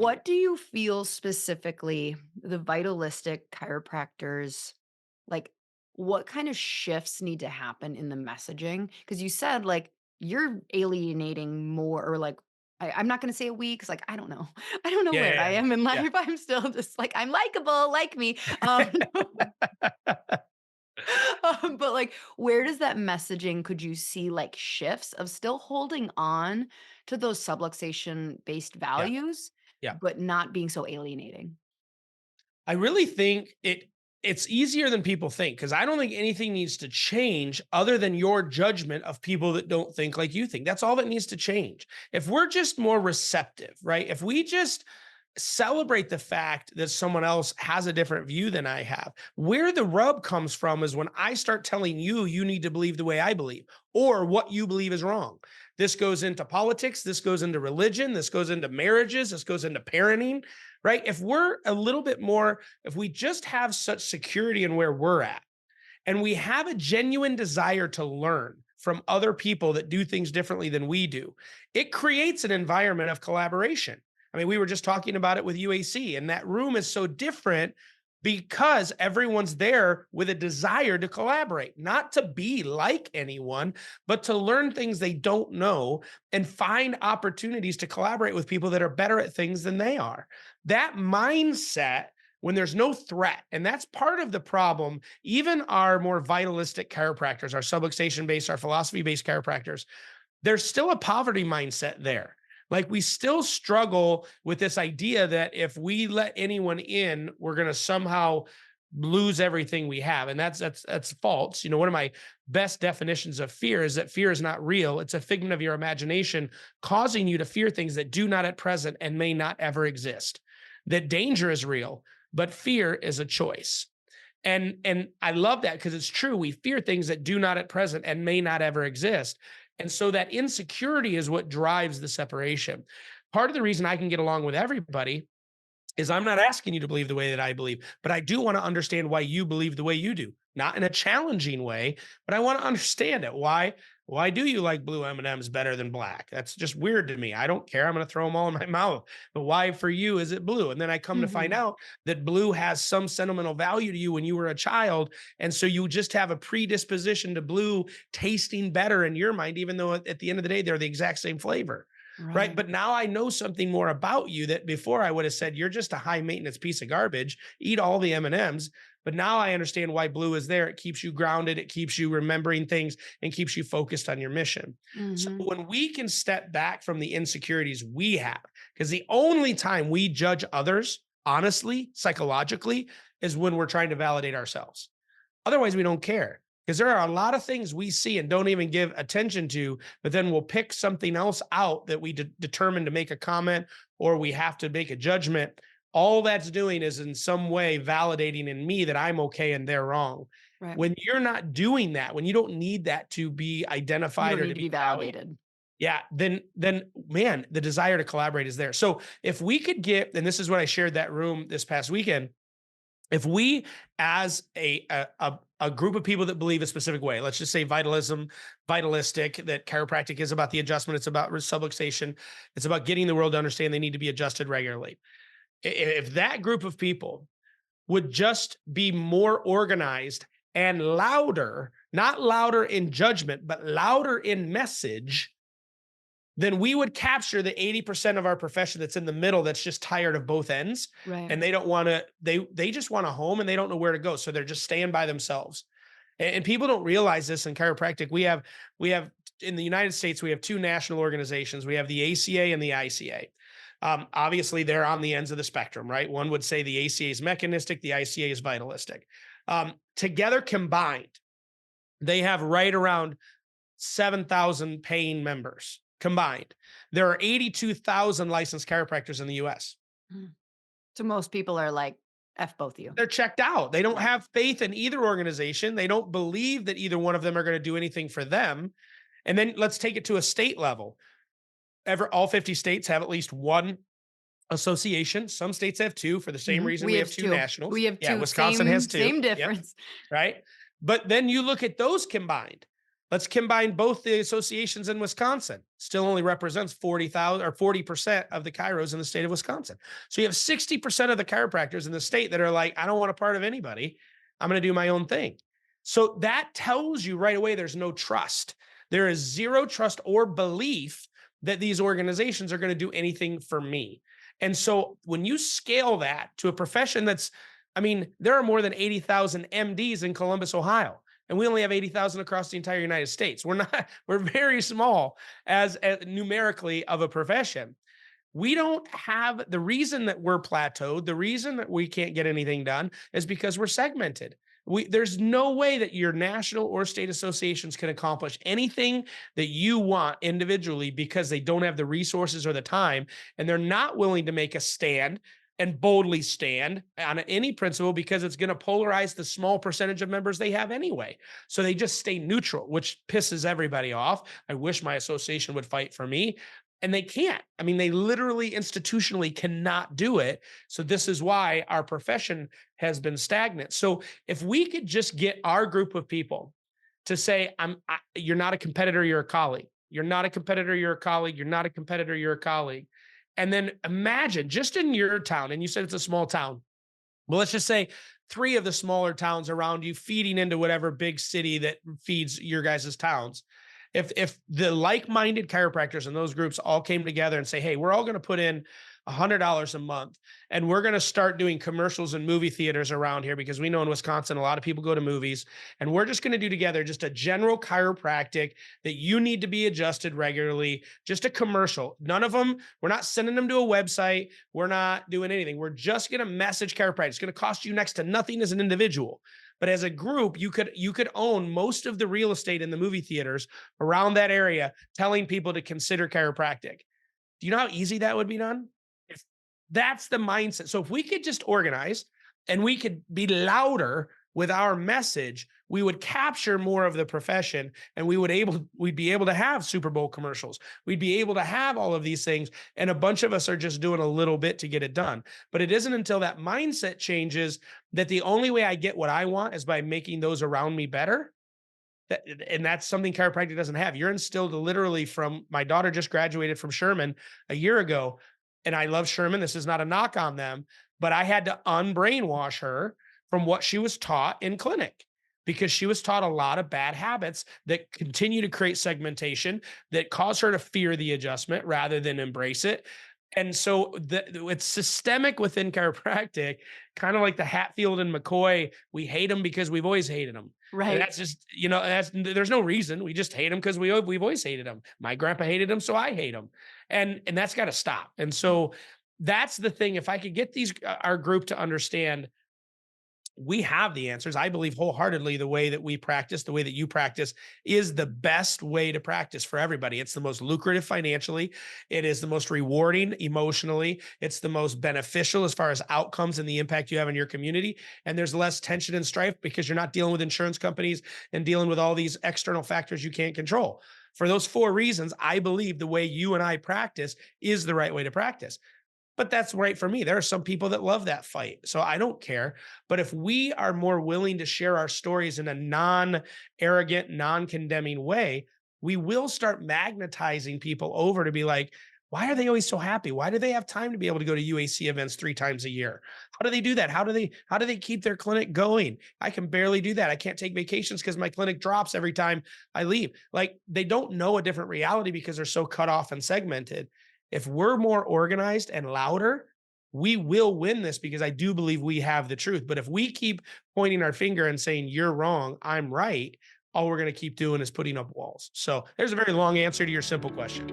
what do you feel specifically the vitalistic chiropractors like what kind of shifts need to happen in the messaging? Because you said like you're alienating more or like I'm not gonna say a we because like I don't know. I don't know Yeah, where yeah, I yeah. am in Yeah. life. I'm still just like I'm likable, like me. Um, but like where does that messaging could you see like shifts of still holding on to those subluxation based Yeah. values, Yeah. but not being so alienating? I really think it's easier than people think because I don't think anything needs to change other than your judgment of people that don't think like you think. That's all that needs to change. If we're just more receptive, right? If we just celebrate the fact that someone else has a different view than I have. Where the rub comes from is when I start telling you you need to believe the way I believe or what you believe is wrong. This goes into politics, this goes into religion, this goes into marriages, this goes into parenting, right? If we're a little bit more, if we just have such security in where we're at, and we have a genuine desire to learn from other people that do things differently than we do, it creates an environment of collaboration. I mean, we were just talking about it with UAC, and that room is so different because everyone's there with a desire to collaborate, not to be like anyone, but to learn things they don't know and find opportunities to collaborate with people that are better at things than they are. That mindset, when there's no threat, and that's part of the problem. Even our more vitalistic chiropractors, our subluxation based, our philosophy based chiropractors, there's still a poverty mindset there. Like we still struggle with this idea that if we let anyone in, we're going to somehow lose everything we have, and that's false. You know, one of my best definitions of fear is that fear is not real. It's a figment of your imagination, causing you to fear things that do not at present and may not ever exist. That danger is real, but fear is a choice. And I love that because it's true. We fear things that do not at present and may not ever exist. And so that insecurity is what drives the separation. Part of the reason I can get along with everybody is I'm not asking you to believe the way that I believe, but I do want to understand why you believe the way you do. Not in a challenging way, but I want to understand it. Why do you like blue M&Ms better than black? That's just weird to me. I don't care. I'm going to throw them all in my mouth. But why for you is it blue? And then I come to find Mhm. out that blue has some sentimental value to you when you were a child, and so you just have a predisposition to blue tasting better in your mind, even though at the end of the day they're the exact same flavor. Right. Right. But now I know something more about you that before I would have said, you're just a high maintenance piece of garbage, eat all the M&Ms. But now I understand why blue is there. It keeps you grounded. It keeps you remembering things and keeps you focused on your mission. So Mhm. when we can step back from the insecurities we have, because the only time we judge others, honestly, psychologically, is when we're trying to validate ourselves. Otherwise, we don't care because there are a lot of things we see and don't even give attention to, but then we'll pick something else out that we determine to make a comment or we have to make a judgment. All that's doing is in some way validating in me that I'm okay and they're wrong. Right. When you're not doing that, when you don't need that to be You identified don't or need to to be be valued, validated. yeah, then man, the desire to collaborate is there. So if we could get, and this is what I shared that room this past weekend, if we as a group of people that believe a specific way, let's just say vitalistic, that chiropractic is about the adjustment, it's about subluxation, it's about getting the world to understand they need to be adjusted regularly. If that group of people would just be more organized and louder, not louder in judgment but louder in message, then we would capture the 80% of our profession that's in the middle, that's just tired of both ends, Right. and they don't want to, they just want a home and they don't know where to go, so they're just staying by themselves. And people don't realize this in chiropractic. We have in the United States, we have two national organizations. We have the ACA and the ICA. Obviously they're on the ends of the spectrum, right? One would say the ACA is mechanistic, the ICA is vitalistic. Together combined, they have right around 7,000 paying members combined. There are 82,000 licensed chiropractors in the US. Mm. So most people are like, F both of you. They're checked out. They don't Yeah. have faith in either organization. They don't believe that either one of them are going to do anything for them. And then let's take it to a state level. All 50 states have at least one association. Some states have two for the same Mhm. reason We we have have two 2. nationals. We have Yeah, 2, Wisconsin has two. same Yep. difference. Right. But then you look at those combined. Let's combine both the associations in Wisconsin. Still only represents 40,000 or 40% of the chiros in the state of Wisconsin. So you have 60% of the chiropractors in the state that are like, I don't want a part of anybody. I'm going to do my own thing. So that tells you right away there's no trust. There is zero trust or belief that these organizations are going to do anything for me. And so when you scale that to a profession that's, I mean, there are more than 80,000 MDs in Columbus, Ohio, and we only have 80,000 across the entire United States. We're very small as numerically of a profession. We don't have the reason that we're plateaued, the reason that we can't get anything done is because we're segmented. There's no way that your national or state associations can accomplish anything that you want individually because they don't have the resources or the time, and they're not willing to make a stand and boldly stand on any principle because it's going to polarize the small percentage of members they have anyway. So they just stay neutral, which pisses everybody off. I wish my association would fight for me, and they can't. I mean, they literally institutionally cannot do it. So this is why our profession has been stagnant. So if we could just get our group of people to say, you're not a competitor, you're a colleague. You're not a competitor, you're a colleague. You're not a competitor, you're a colleague. And then imagine just in your town, and you said it's a small town. Well, let's just say three of the smaller towns around you feeding into whatever big city that feeds your guys' towns. If the like-minded chiropractors in those groups all came together and say, hey, we're all going to put in $100 a month, and we're going to start doing commercials in movie theaters around here because we know in Wisconsin a lot of people go to movies, and we're just going to do together just a general chiropractic that you need to be adjusted regularly, just a commercial. None of them, we're not sending them to a website, we're not doing anything. We're just going to message chiropractic. It's going to cost you next to nothing as an individual. But as a group, you could own most of the real estate in the movie theaters around that area, telling people to consider chiropractic. Do you know how easy that would be done? If that's the mindset. So if we could just organize and we could be louder with our message, we would capture more of the profession, and we'd be able to have Super Bowl commercials. We'd be able to have all of these things, and a bunch of us are just doing a little bit to get it done. But it isn't until that mindset changes that the only way I get what I want is by making those around me better. And that's something chiropractic doesn't have. You're instilled literally from, my daughter just graduated from Sherman a year ago, and I love Sherman. This is not a knock on them, but I had to unbrainwash her from what she was taught in clinic, because she was taught a lot of bad habits that continue to create segmentation that cause her to fear the adjustment rather than embrace it. And so it's systemic within chiropractic, kind of like the Hatfield and McCoy. We hate them because we've always hated them. And Right. that's just, there's no reason. We just hate them because we've always hated them. My grandpa hated them, so I hate them. And that's got to stop. And so that's the thing. If I could get our group to understand we have the answers. I believe wholeheartedly the way that we practice, the way that you practice is the best way to practice for everybody. It's the most lucrative financially. It is the most rewarding emotionally. It's the most beneficial as far as outcomes and the impact you have in your community. And there's less tension and strife because you're not dealing with insurance companies and dealing with all these external factors you can't control. For those four reasons, I believe the way you and I practice is the right way to practice. But that's right for me. There are some people that love that fight. So I don't care. But if we are more willing to share our stories in a non arrogant, non condemning way, we will start magnetizing people over to be like, why are they always so happy? Why do they have time to be able to go to UAC events 3 times a year? How do they do that? How do they keep their clinic going? I can barely do that. I can't take vacations because my clinic drops every time I leave. Like, they don't know a different reality because they're so cut off and segmented. If we're more organized and louder, we will win this because I do believe we have the truth. But if we keep pointing our finger and saying, you're wrong, I'm right, all we're going to keep doing is putting up walls. So there's a very long answer to your simple question.